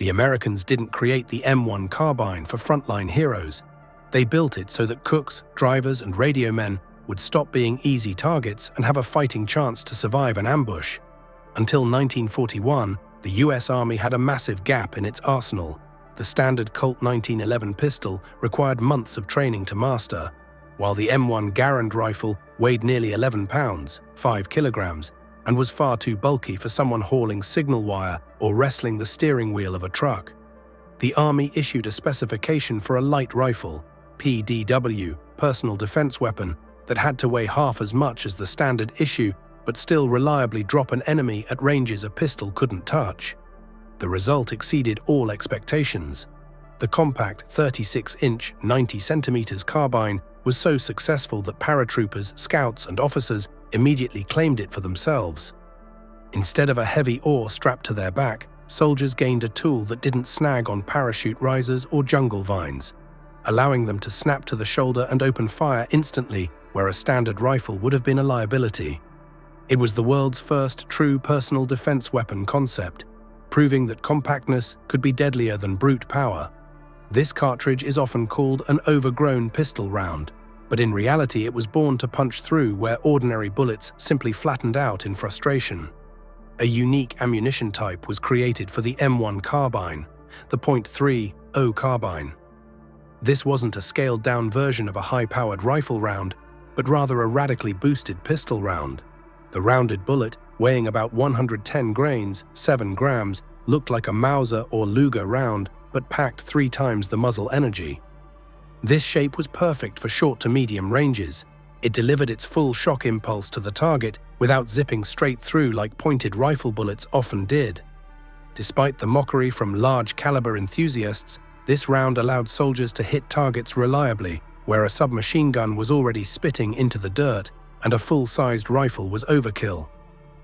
The Americans didn't create the M1 Carbine for frontline heroes. They built it so that cooks, drivers, and radio men would stop being easy targets and have a fighting chance to survive an ambush. Until 1941, the US Army had a massive gap in its arsenal. The standard Colt 1911 pistol required months of training to master, while the M1 Garand rifle weighed nearly 11 pounds, 5 kilograms, and was far too bulky for someone hauling signal wire or wrestling the steering wheel of a truck. The Army issued a specification for a light rifle, PDW, personal defense weapon, that had to weigh half as much as the standard issue but still reliably drop an enemy at ranges a pistol couldn't touch. The result exceeded all expectations. The compact 36-inch, 90 centimeters carbine was so successful that paratroopers, scouts, and officers immediately claimed it for themselves. Instead of a heavy oar strapped to their back, soldiers gained a tool that didn't snag on parachute risers or jungle vines, allowing them to snap to the shoulder and open fire instantly where a standard rifle would have been a liability. It was the world's first true personal defense weapon concept, proving that compactness could be deadlier than brute power. This cartridge is often called an overgrown pistol round, but in reality it was born to punch through where ordinary bullets simply flattened out in frustration. A unique ammunition type was created for the M1 Carbine, the .30 carbine. This wasn't a scaled-down version of a high-powered rifle round, but rather a radically boosted pistol round. The rounded bullet, weighing about 110 grains, 7 grams, looked like a Mauser or Luger round, but packed 3 times the muzzle energy. This shape was perfect for short to medium ranges. It delivered its full shock impulse to the target without zipping straight through like pointed rifle bullets often did. Despite the mockery from large-caliber enthusiasts, this round allowed soldiers to hit targets reliably, where a submachine gun was already spitting into the dirt and a full-sized rifle was overkill.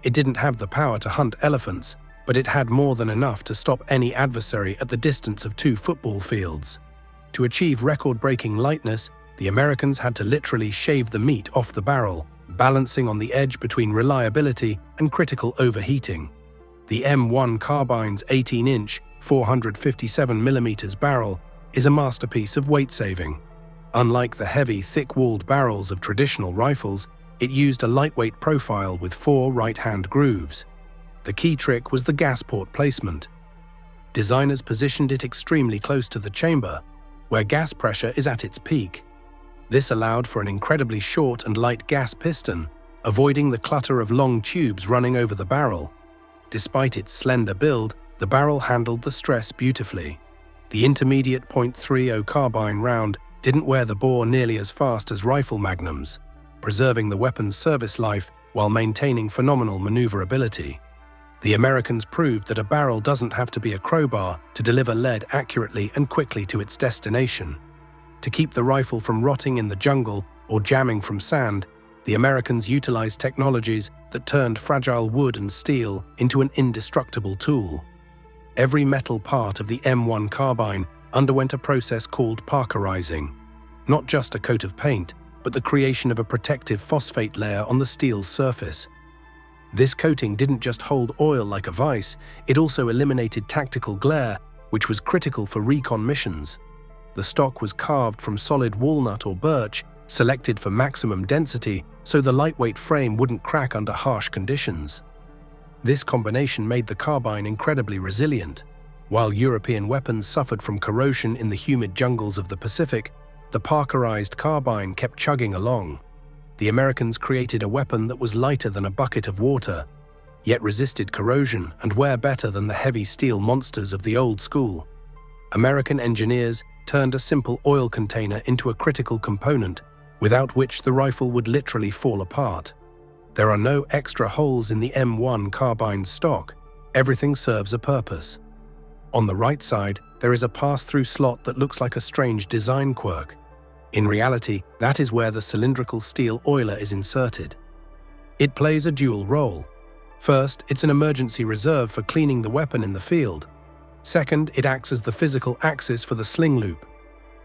It didn't have the power to hunt elephants, but it had more than enough to stop any adversary at the distance of 2 football fields. To achieve record-breaking lightness, the Americans had to literally shave the meat off the barrel, balancing on the edge between reliability and critical overheating. The M1 Carbine's 18-inch, 457mm barrel is a masterpiece of weight saving. Unlike the heavy, thick-walled barrels of traditional rifles, it used a lightweight profile with 4 right-hand grooves. The key trick was the gas port placement. Designers positioned it extremely close to the chamber, where gas pressure is at its peak. This allowed for an incredibly short and light gas piston, avoiding the clutter of long tubes running over the barrel. Despite its slender build, the barrel handled the stress beautifully. The intermediate .30 carbine round didn't wear the bore nearly as fast as rifle magnums, preserving the weapon's service life while maintaining phenomenal maneuverability. The Americans proved that a barrel doesn't have to be a crowbar to deliver lead accurately and quickly to its destination. To keep the rifle from rotting in the jungle or jamming from sand, the Americans utilized technologies that turned fragile wood and steel into an indestructible tool. Every metal part of the M1 Carbine underwent a process called parkerizing. Not just a coat of paint, but the creation of a protective phosphate layer on the steel's surface. This coating didn't just hold oil like a vice, it also eliminated tactical glare, which was critical for recon missions. The stock was carved from solid walnut or birch, selected for maximum density so the lightweight frame wouldn't crack under harsh conditions. This combination made the carbine incredibly resilient. While European weapons suffered from corrosion in the humid jungles of the Pacific, the parkerized carbine kept chugging along. The Americans created a weapon that was lighter than a bucket of water, yet resisted corrosion and wear better than the heavy steel monsters of the old school. American engineers turned a simple oil container into a critical component, without which the rifle would literally fall apart. There are no extra holes in the M1 Carbine stock. Everything serves a purpose. On the right side, there is a pass-through slot that looks like a strange design quirk. In reality, that is where the cylindrical steel oiler is inserted. It plays a dual role. First, it's an emergency reserve for cleaning the weapon in the field. Second, it acts as the physical axis for the sling loop.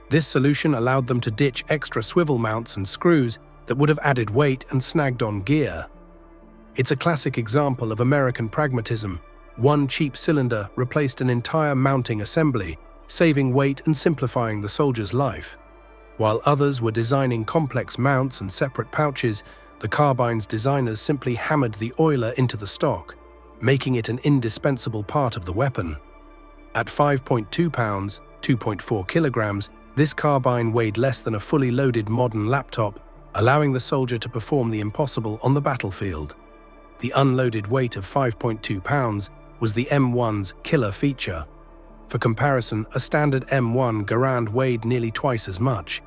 This solution allowed them to ditch extra swivel mounts and screws that would have added weight and snagged on gear. It's a classic example of American pragmatism, One cheap cylinder replaced an entire mounting assembly, saving weight and simplifying the soldier's life. While others were designing complex mounts and separate pouches, the carbine's designers simply hammered the oiler into the stock, making it an indispensable part of the weapon. At 5.2 pounds, 2.4 kilograms, this carbine weighed less than a fully loaded modern laptop, allowing the soldier to perform the impossible on the battlefield. The unloaded weight of 5.2 pounds was the M1's killer feature. For comparison, a standard M1 Garand weighed nearly twice as much.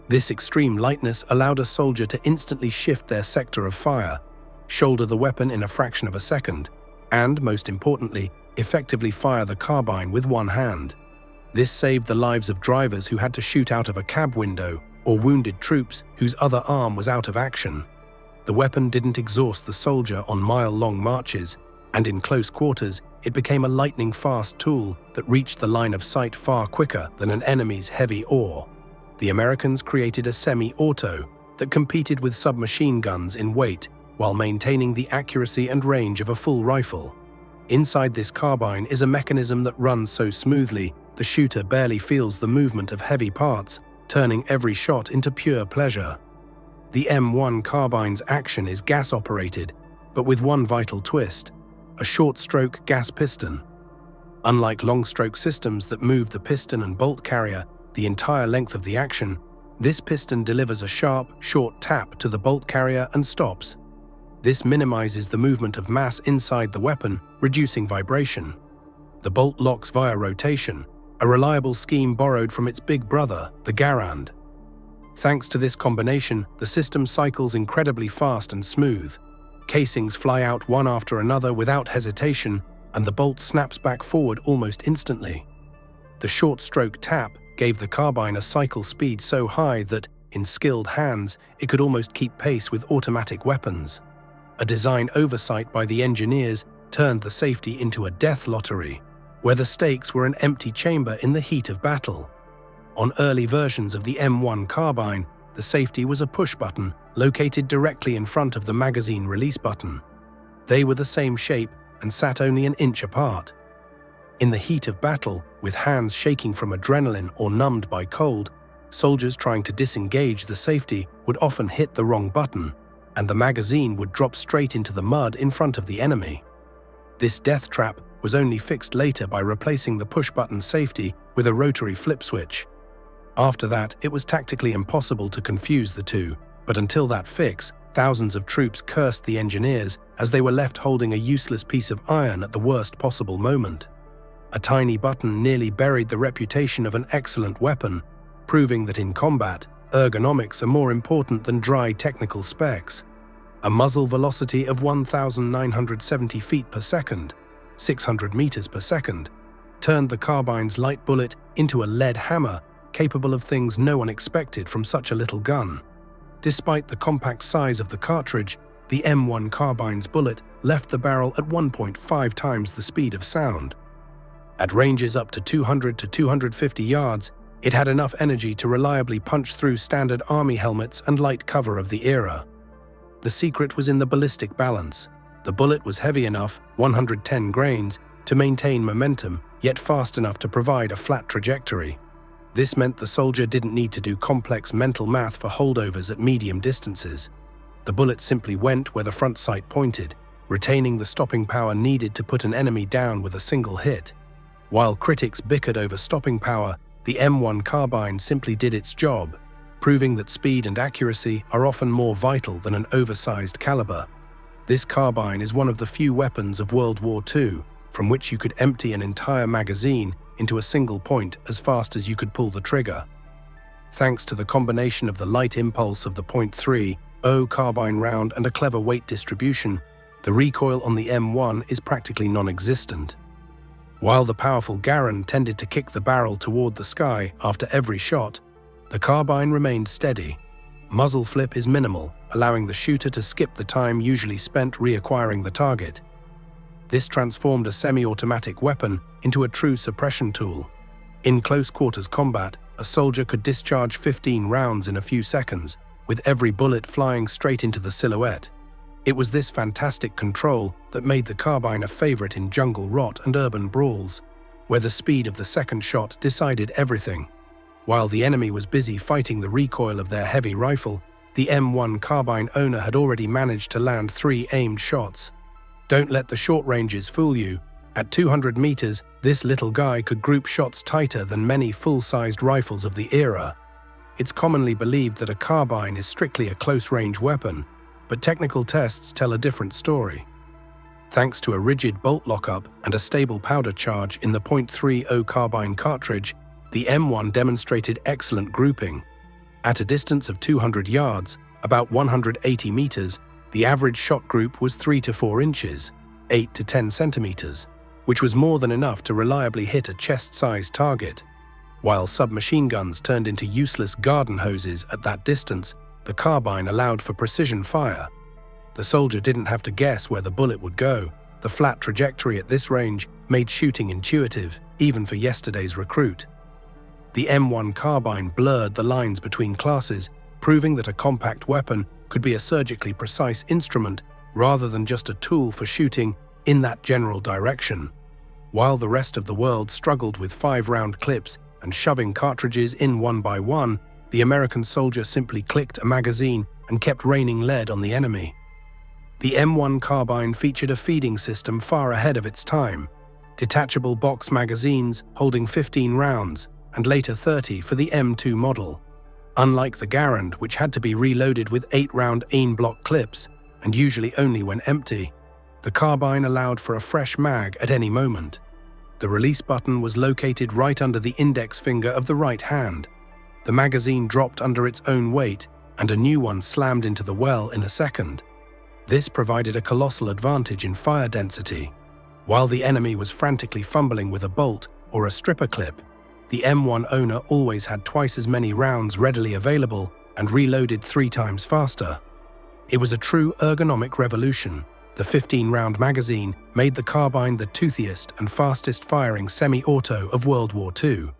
This extreme lightness allowed a soldier to instantly shift their sector of fire, shoulder the weapon in a fraction of a second, and, most importantly, effectively fire the carbine with one hand. This saved the lives of drivers who had to shoot out of a cab window or wounded troops whose other arm was out of action. The weapon didn't exhaust the soldier on mile-long marches, and in close quarters, it became a lightning-fast tool that reached the line of sight far quicker than an enemy's heavy oar. The Americans created a semi-auto that competed with submachine guns in weight while maintaining the accuracy and range of a full rifle. Inside this carbine is a mechanism that runs so smoothly the shooter barely feels the movement of heavy parts, turning every shot into pure pleasure. The M1 Carbine's action is gas-operated, but with one vital twist: a short-stroke gas piston. Unlike long-stroke systems that move the piston and bolt carrier the entire length of the action, this piston delivers a sharp, short tap to the bolt carrier and stops. This minimizes the movement of mass inside the weapon, reducing vibration. The bolt locks via rotation, a reliable scheme borrowed from its big brother, the Garand. Thanks to this combination, the system cycles incredibly fast and smooth. Casings fly out one after another without hesitation, and the bolt snaps back forward almost instantly. The short-stroke tap gave the carbine a cycle speed so high that, in skilled hands, it could almost keep pace with automatic weapons. A design oversight by the engineers turned the safety into a death lottery, where the stakes were an empty chamber in the heat of battle. On early versions of the M1 Carbine, the safety was a push button located directly in front of the magazine release button. They were the same shape and sat only an inch apart. In the heat of battle, with hands shaking from adrenaline or numbed by cold, soldiers trying to disengage the safety would often hit the wrong button, and the magazine would drop straight into the mud in front of the enemy. This death trap was only fixed later by replacing the push-button safety with a rotary flip switch. After that, it was tactically impossible to confuse the two, but until that fix, thousands of troops cursed the engineers as they were left holding a useless piece of iron at the worst possible moment. A tiny button nearly buried the reputation of an excellent weapon, proving that in combat, ergonomics are more important than dry technical specs. A muzzle velocity of 1,970 feet per second, 600 meters per second, turned the carbine's light bullet into a lead hammer capable of things no one expected from such a little gun. Despite the compact size of the cartridge, the M1 Carbine's bullet left the barrel at 1.5 times the speed of sound. At ranges up to 200 to 250 yards, it had enough energy to reliably punch through standard army helmets and light cover of the era. The secret was in the ballistic balance. The bullet was heavy enough, 110 grains, to maintain momentum, yet fast enough to provide a flat trajectory. This meant the soldier didn't need to do complex mental math for holdovers at medium distances. The bullet simply went where the front sight pointed, retaining the stopping power needed to put an enemy down with a single hit. While critics bickered over stopping power, the M1 Carbine simply did its job, proving that speed and accuracy are often more vital than an oversized caliber. This carbine is one of the few weapons of World War II from which you could empty an entire magazine into a single point as fast as you could pull the trigger. Thanks to the combination of the light impulse of the .30 carbine round and a clever weight distribution, the recoil on the M1 is practically non-existent. While the powerful Garand tended to kick the barrel toward the sky after every shot, the carbine remained steady. Muzzle flip is minimal, allowing the shooter to skip the time usually spent reacquiring the target. This transformed a semi-automatic weapon into a true suppression tool. In close-quarters combat, a soldier could discharge 15 rounds in a few seconds, with every bullet flying straight into the silhouette. It was this fantastic control that made the carbine a favorite in jungle rot and urban brawls, where the speed of the second shot decided everything. While the enemy was busy fighting the recoil of their heavy rifle, the M1 Carbine owner had already managed to land 3 aimed shots. Don't let the short ranges fool you. At 200 meters, this little guy could group shots tighter than many full-sized rifles of the era. It's commonly believed that a carbine is strictly a close-range weapon, but technical tests tell a different story. Thanks to a rigid bolt lockup and a stable powder charge in the .30 carbine cartridge, the M1 demonstrated excellent grouping. At a distance of 200 yards, about 180 meters, the average shot group was 3 to 4 inches, 8 to 10 centimeters, which was more than enough to reliably hit a chest-sized target. While submachine guns turned into useless garden hoses at that distance, the carbine allowed for precision fire. The soldier didn't have to guess where the bullet would go. The flat trajectory at this range made shooting intuitive, even for yesterday's recruit. The M1 Carbine blurred the lines between classes, proving that a compact weapon could be a surgically precise instrument rather than just a tool for shooting in that general direction. While the rest of the world struggled with 5-round clips and shoving cartridges in one by one, the American soldier simply clicked a magazine and kept raining lead on the enemy. The M1 Carbine featured a feeding system far ahead of its time. Detachable box magazines holding 15 rounds, and later 30 for the M2 model. Unlike the Garand, which had to be reloaded with 8-round en-block clips, and usually only when empty, the carbine allowed for a fresh mag at any moment. The release button was located right under the index finger of the right hand. The magazine dropped under its own weight, and a new one slammed into the well in a second. This provided a colossal advantage in fire density. While the enemy was frantically fumbling with a bolt or a stripper clip, the M1 owner always had twice as many rounds readily available and reloaded 3 times faster. It was a true ergonomic revolution. The 15-round magazine made the carbine the toothiest and fastest-firing semi-auto of World War II.